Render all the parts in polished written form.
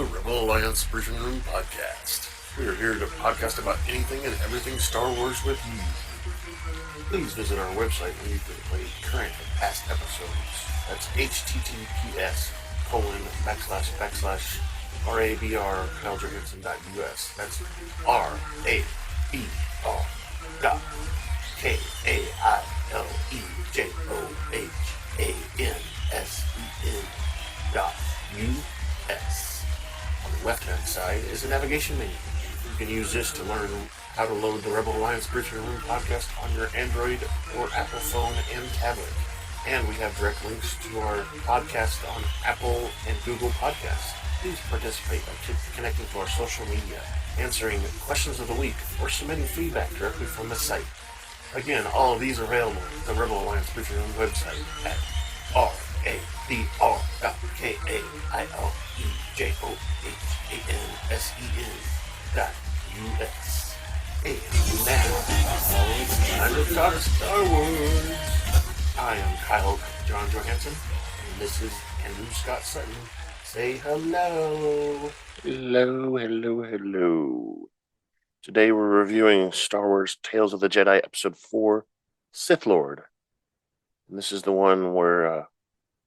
the Rebel Alliance Briefing Room podcast. We are here to podcast about anything and everything Star Wars with you. Please visit our website where you can play current and past episodes. That's https://RABR.KaileJohansson.us. That's RABR.KaileJohansson.us. On the left-hand side is a navigation menu. You can use this to learn how to load the Rebel Alliance Briefing Room podcast on your Android or Apple phone and tablet. And we have direct links to our podcast on Apple and Google Podcasts. Please participate by connecting to our social media, answering questions of the week, or submitting feedback directly from the site. Again, all of these are available at the Rebel Alliance Briefing Room website at RABR.KaileJohansson.us. And now, it's time to talk Star Wars. I am Kyle John Johansson, and this is Andrew Scott Sutton. Say hello. Hello. Today we're reviewing Star Wars Tales of the Jedi Episode 4, Sith Lord. And this is the one where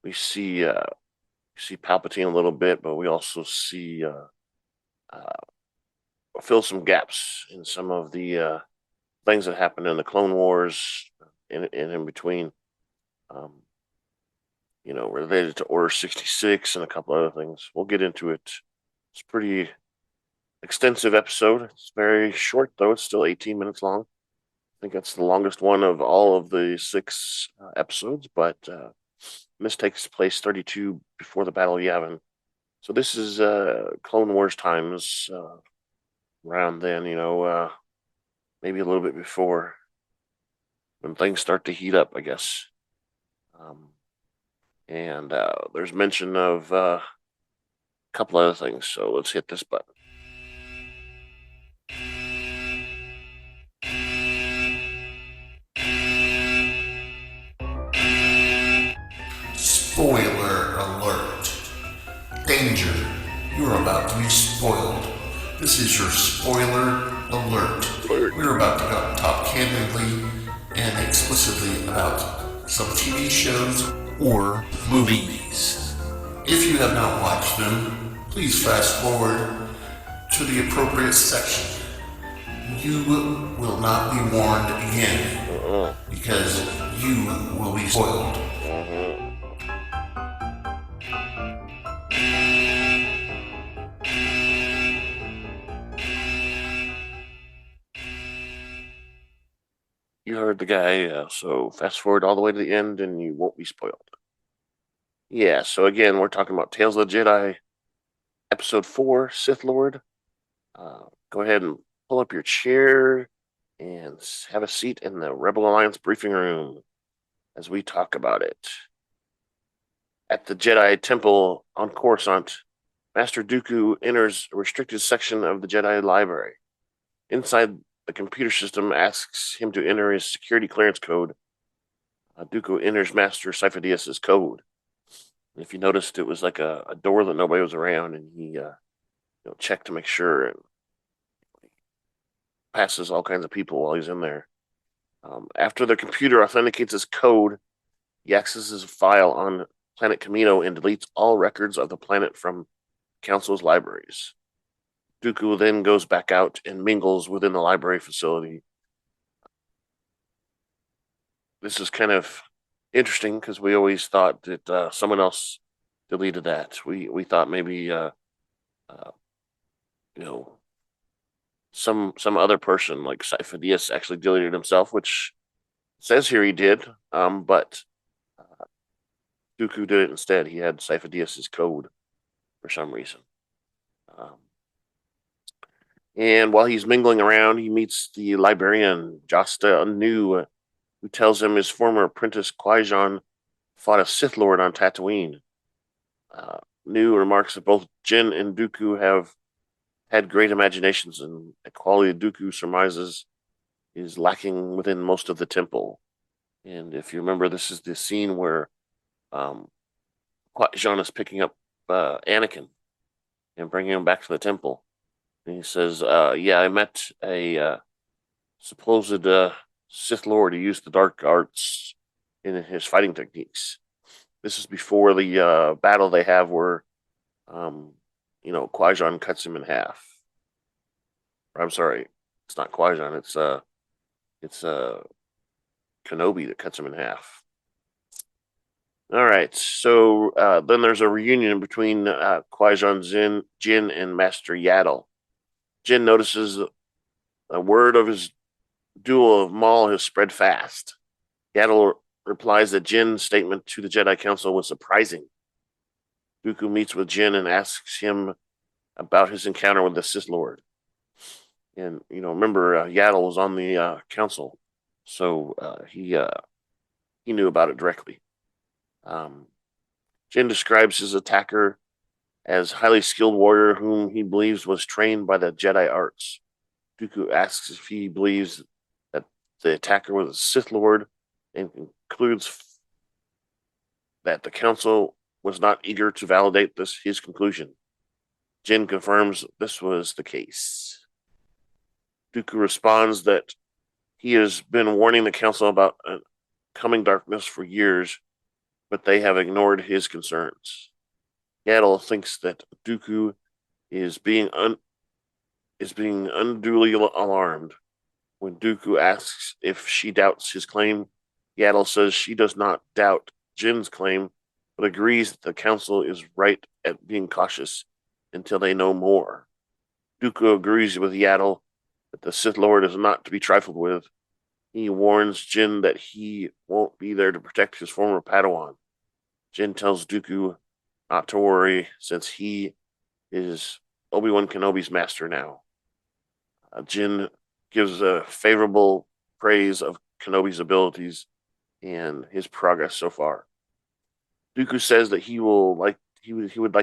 we see Palpatine a little bit, but we also see fill some gaps in some of the things that happened in the Clone Wars and in between. Related to Order 66 and a couple other things. We'll get into it. It's a pretty extensive episode. It's very short, though. It's still 18 minutes long. I think that's the longest one of all of the 6 episodes, but this takes place 32 before the Battle of Yavin. So this is Clone Wars times, around then, maybe a little bit before, when things start to heat up, I guess. And there's mention of a couple other things, so let's hit this button. Spoiler alert. Danger. You're about to be spoiled. This is your spoiler alert. We're about to talk candidly and explicitly about some TV shows or movies. If you have not watched them, please fast forward to the appropriate section. You will not be warned again because you will be spoiled. You heard the guy, so fast forward all the way to the end and you won't be spoiled. Yeah, so again, we're talking about Tales of the Jedi, Episode 4, Sith Lord. Go ahead and pull up your chair and have a seat in the Rebel Alliance briefing room as we talk about it. At the Jedi Temple on Coruscant, Master Dooku enters a restricted section of the Jedi Library. Inside, the computer system asks him to enter his security clearance code. Dooku enters Master Sifo-Dyas's code. And if you noticed, it was like a door that nobody was around, and he checked to make sure, and passes all kinds of people while he's in there. After the computer authenticates his code, he accesses a file on planet Kamino and deletes all records of the planet from Council's libraries. Dooku then goes back out and mingles within the library facility. This is kind of interesting because we always thought that someone else deleted that. We thought maybe some other person like Sifo-Dyas actually deleted himself, which says here he did, but Dooku did it instead. He had Sifo-Dyas's code for some reason. And while he's mingling around, he meets the librarian, Josta Nu, who tells him his former apprentice, Qui-Gon, fought a Sith Lord on Tatooine. Nu remarks that both Jin and Dooku have had great imaginations, and a quality Dooku surmises is lacking within most of the temple. And if you remember, this is the scene where Qui-Gon is picking up Anakin and bringing him back to the temple. And he says, "Yeah, I met a supposed Sith Lord who used the dark arts in his fighting techniques. This is before the battle they have where, Qui-Gon cuts him in half. I'm sorry, it's not Qui-Gon. It's Kenobi that cuts him in half. All right, so then there's a reunion between Qui-Gon Jinn and Master Yaddle. Jinn notices a word of his duel of Maul has spread fast. Yaddle replies that Jinn's statement to the Jedi Council was surprising. Dooku meets with Jinn and asks him about his encounter with the Sith Lord. And remember, Yaddle was on the council, so he knew about it directly. Jinn describes his attacker as highly skilled warrior whom he believes was trained by the Jedi arts. Dooku asks if he believes that the attacker was a Sith Lord and concludes that the council was not eager to validate his conclusion. Jinn confirms this was the case. Dooku responds that he has been warning the council about coming darkness for years, but they have ignored his concerns. Yaddle thinks that Dooku is being unduly alarmed. When Dooku asks if she doubts his claim, Yaddle says she does not doubt Jinn's claim, but agrees that the council is right at being cautious until they know more. Dooku agrees with Yaddle that the Sith Lord is not to be trifled with. He warns Jinn that he won't be there to protect his former Padawan. Jinn tells Dooku not to worry since he is Obi-Wan Kenobi's master now. Jinn gives a favorable praise of Kenobi's abilities and his progress so far. Dooku says that he would like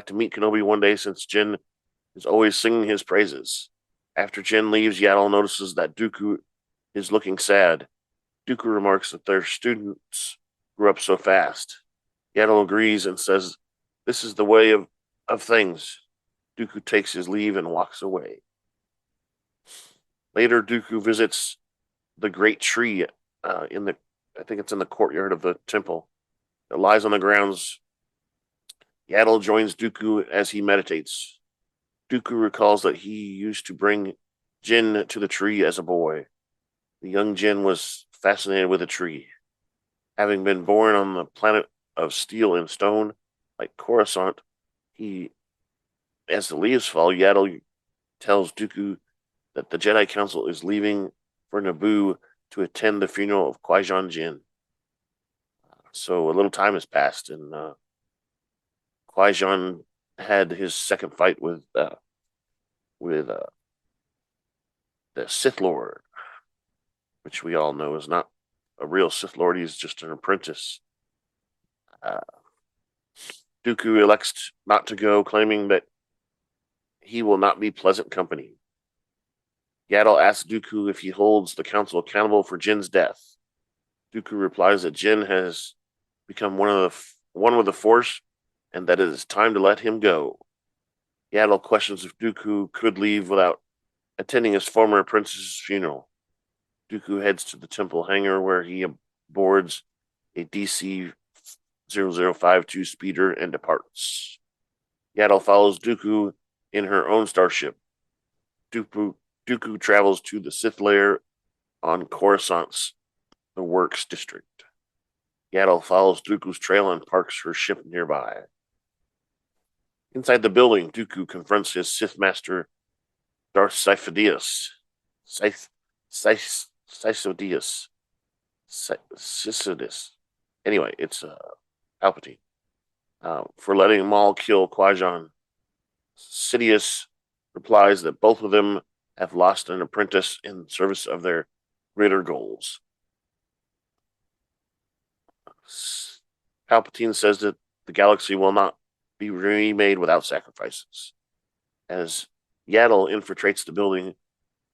to meet Kenobi one day since Jinn is always singing his praises. After Jinn leaves, Yaddle notices that Dooku is looking sad. Dooku remarks that their students grew up so fast. Yaddle agrees and says, "This is the way of things." Dooku takes his leave and walks away. Later, Dooku visits the great tree I think it's in the courtyard of the temple. It lies on the grounds. Yaddle joins Dooku as he meditates. Dooku recalls that he used to bring Jinn to the tree as a boy. The young Jinn was fascinated with the tree. Having been born on the planet of steel and stone, like Coruscant, as the leaves fall, Yaddle tells Dooku that the Jedi Council is leaving for Naboo to attend the funeral of Qui-Gon Jinn. So a little time has passed, and Qui-Gon had his second fight with the Sith Lord, which we all know is not a real Sith Lord. He's just an apprentice. Dooku elects not to go, claiming that he will not be pleasant company. Yaddle asks Dooku if he holds the council accountable for Jinn's death. Dooku replies that Jinn has become one with the Force, and that it is time to let him go. Yaddle questions if Dooku could leave without attending his former apprentice's funeral. Dooku heads to the temple hangar where he boards a DC-0052 speeder and departs. Yaddle follows Dooku in her own starship. Dooku travels to the Sith lair on Coruscant's the Works district. Yaddle follows Dooku's trail and parks her ship nearby. Inside the building, Dooku confronts his Sith master, Darth Sidious. Anyway, it's Palpatine. For letting Maul kill Qui-Gon. Sidious replies that both of them have lost an apprentice in service of their greater goals. Palpatine says that the galaxy will not be remade without sacrifices. As Yaddle infiltrates the building,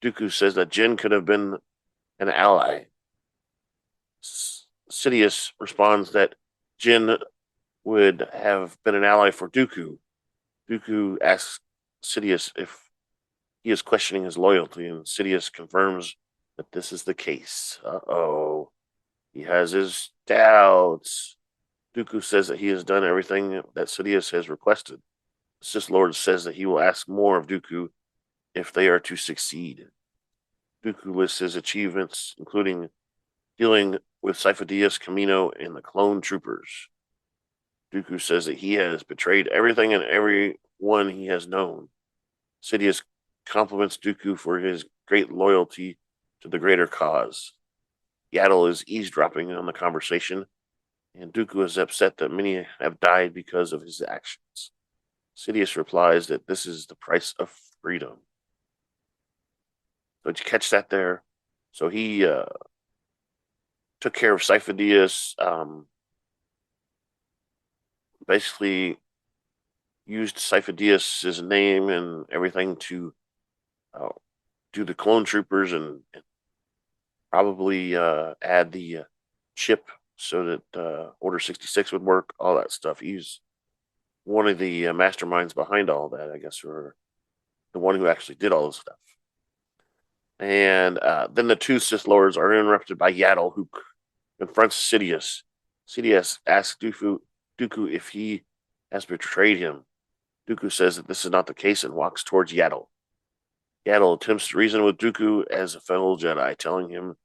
Dooku says that Jinn could have been an ally. Sidious responds that Jinn would have been an ally for Dooku. Dooku asks Sidious if he is questioning his loyalty, and Sidious confirms that this is the case. Uh-oh. He has his doubts. Dooku says that he has done everything that Sidious has requested. The Sith Lord says that he will ask more of Dooku if they are to succeed. Dooku lists his achievements, including dealing with Sifo-Dyas, Kamino, and the clone troopers. Dooku says that he has betrayed everything and everyone he has known. Sidious compliments Dooku for his great loyalty to the greater cause. Yaddle is eavesdropping on the conversation, and Dooku is upset that many have died because of his actions. Sidious replies that this is the price of freedom. So did you catch that there? So he took care of Sifo-Dyas, basically used Sifo-Dyas' name and everything to do the clone troopers and probably add the chip so that Order 66 would work, all that stuff. He's one of the masterminds behind all that, I guess, or the one who actually did all this stuff. And then the two Sith Lords are interrupted by Yaddle, who confronts Sidious. Sidious asks Dooku if he has betrayed him. Dooku says that this is not the case and walks towards Yaddle. Yaddle attempts to reason with Dooku as a fellow Jedi, telling him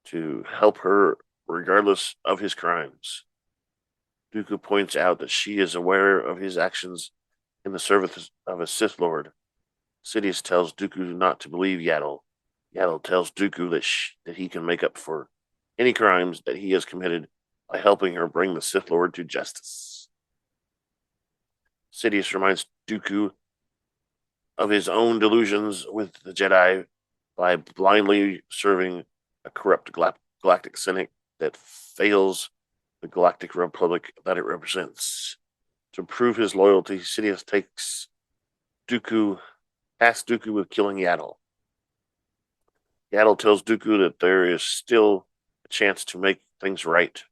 to help her regardless of his crimes. Dooku points out that she is aware of his actions in the service of a Sith Lord. Sidious tells Dooku not to believe Yaddle. Yaddle tells Dooku that he can make up for any crimes that he has committed by helping her bring the Sith Lord to justice. Sidious reminds Dooku of his own delusions with the Jedi by blindly serving a corrupt galactic Senate that fails the Galactic Republic that it represents. To prove his loyalty, Sidious tasks Dooku with killing Yaddle. Yaddle tells Dooku that there is still a chance to make things right,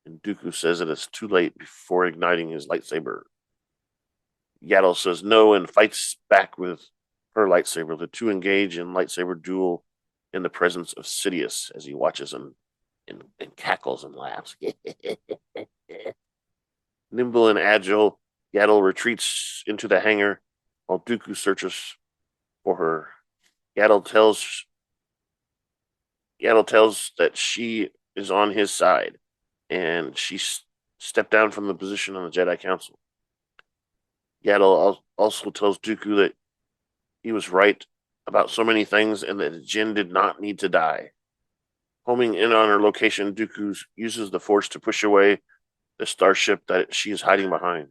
and Dooku says that it's too late before igniting his lightsaber. Yaddle says no and fights back with her lightsaber. The two engage in lightsaber duel in the presence of Sidious as he watches him and cackles and laughs. Nimble and agile, Yaddle retreats into the hangar while Dooku searches for her. Yaddle tells that she is on his side, and she stepped down from the position on the Jedi Council. Yaddle also tells Dooku that he was right about so many things and that Jinn did not need to die. Homing in on her location, Dooku uses the Force to push away the starship that she is hiding behind.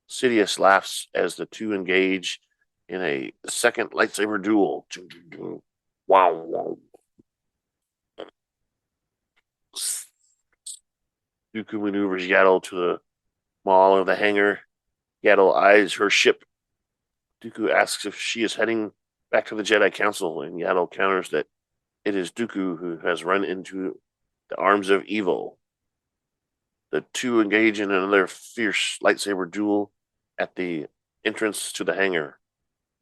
Sidious laughs as the two engage in a second lightsaber duel. Wow. Dooku maneuvers Yaddle to the maw of the hangar. Yaddle eyes her ship. Dooku asks if she is heading back to the Jedi Council, and Yaddle counters that it is Dooku who has run into the arms of evil. The two engage in another fierce lightsaber duel at the entrance to the hangar.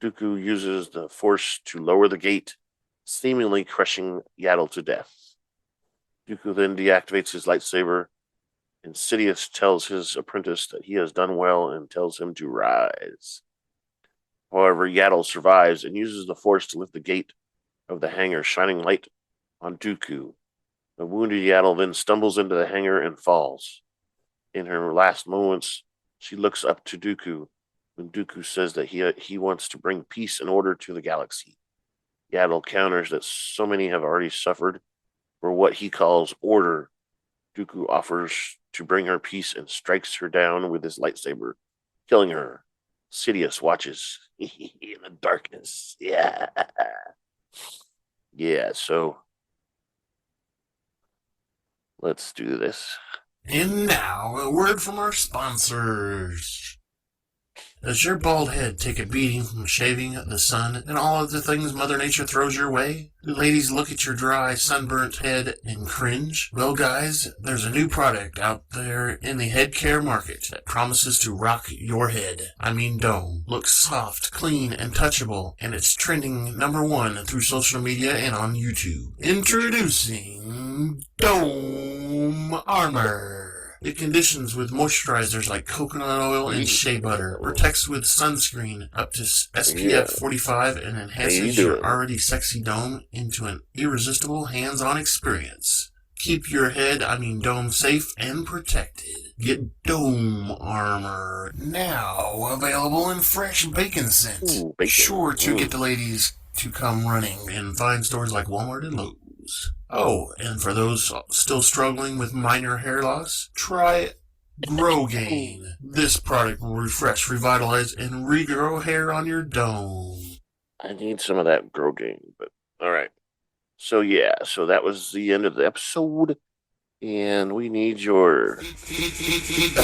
Dooku uses the Force to lower the gate, seemingly crushing Yaddle to death. Dooku then deactivates his lightsaber, and Sidious tells his apprentice that he has done well and tells him to rise. However, Yaddle survives and uses the Force to lift the gate of the hangar, shining light on Dooku. The wounded Yaddle then stumbles into the hangar and falls. In her last moments, she looks up to Dooku when Dooku says that he wants to bring peace and order to the galaxy. Yaddle counters that so many have already suffered for what he calls order. Dooku offers to bring her peace and strikes her down with his lightsaber, killing her. Sidious watches in the darkness. Yeah. So let's do this. And now, a word from our sponsors. Does your bald head take a beating from shaving, the sun, and all of the things Mother Nature throws your way? Do ladies look at your dry, sunburnt head and cringe? Well, guys, there's a new product out there in the head care market that promises to rock your head. I mean dome. Looks soft, clean, and touchable, and it's trending #1 through social media and on YouTube. Introducing Dome Armor. It conditions with moisturizers like coconut oil and shea butter, protects with sunscreen up to SPF 45, and enhances your already sexy dome into an irresistible hands-on experience. Keep your dome safe and protected. Get Dome Armor now available in fresh bacon scent. Ooh, bacon. Sure to get the ladies to come running in fine stores like Walmart and Lowe's. Oh, and for those still struggling with minor hair loss, try Grow Gain. This product will refresh, revitalize, and regrow hair on your dome. I need some of that Grow Gain, but all right. So that was the end of the episode, and we need your feedback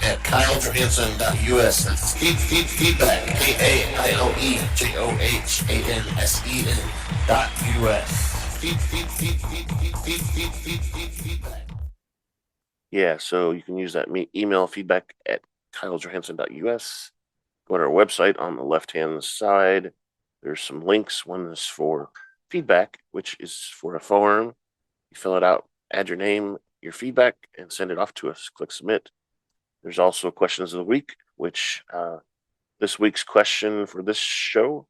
at KyleJohansson.us. That's feedback, KyleJohansson.us. Feedback. Yeah, so you can use that email feedback at KyleJohansson.us. Go to our website on the left-hand side. There's some links. One is for feedback, which is for a form. You fill it out, add your name, your feedback, and send it off to us. Click submit. There's also questions of the week, which this week's question for this show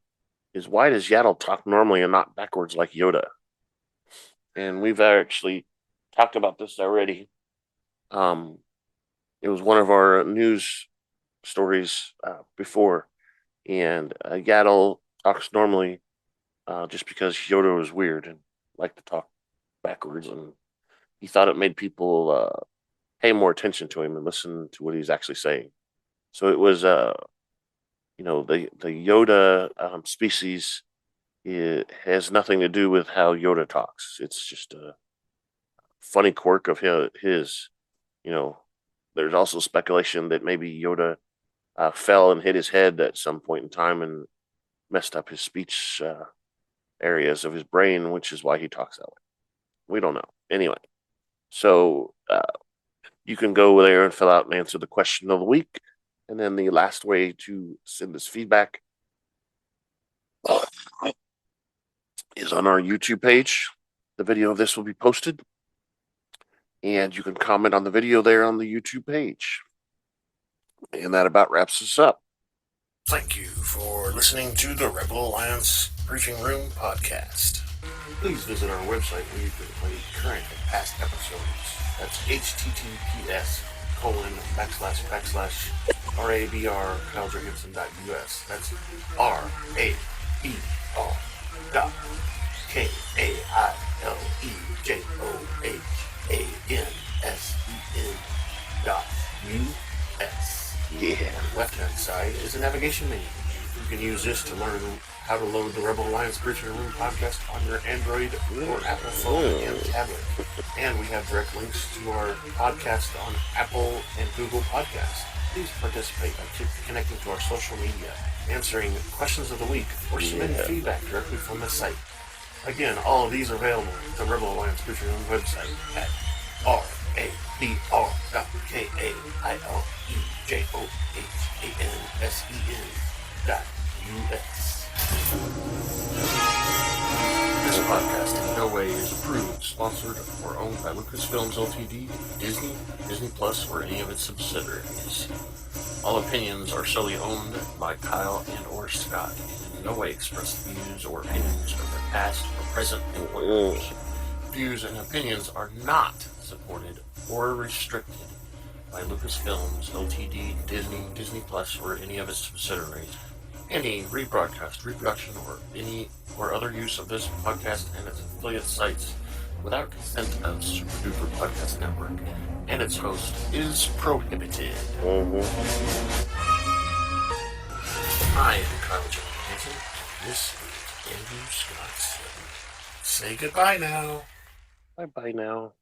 is, why does Yaddle talk normally and not backwards like Yoda? And we've actually talked about this already. It was one of our news stories before, and Yaddle talks normally just because Yoda was weird and liked to talk backwards, and he thought it made people pay more attention to him and listen to what he's actually saying. So it was, the Yoda species, it has nothing to do with how Yoda talks. It's just a funny quirk of his. There's also speculation that maybe Yoda fell and hit his head at some point in time and messed up his speech areas of his brain, which is why he talks that way. We don't know. Anyway, so you can go there and fill out and answer the question of the week. And then the last way to send us feedback is on our YouTube page. The video of this will be posted, and you can comment on the video there on the YouTube page. And that about wraps us up. Thank you for listening to the Rebel Alliance Briefing Room podcast. Please visit our website where you can play current and past episodes. That's https://RABR KyleJohansson.us. That's RABR.KyleJohansson.us. Yeah. On the left-hand side is a navigation menu. You can use this to learn how to load the Rebel Alliance Briefing Room podcast on your Android or Apple phone and tablet. And we have direct links to our podcast on Apple and Google Podcasts. Please participate by connecting to our social media, answering questions of the week, or submitting feedback directly from the site. Again, all of these are available at the Rebel Alliance Briefing Room website at RABR.KyleJohansson.us. This podcast in no way is approved, sponsored, or owned by Lucasfilms Ltd., Disney, Disney Plus, or any of its subsidiaries. All opinions are solely owned by Kyle and or Scott, and in no way express the views or opinions of their past or present employers. Views and opinions are not supported or restricted by Lucasfilms Ltd., Disney, Disney Plus, or any of its subsidiaries. Any rebroadcast, reproduction, or any or other use of this podcast and its affiliate sites without consent of Super Duper Podcast Network and its host is prohibited. I am Kyle Johansson. This is Andrew Scott. Say goodbye now. Bye-bye now.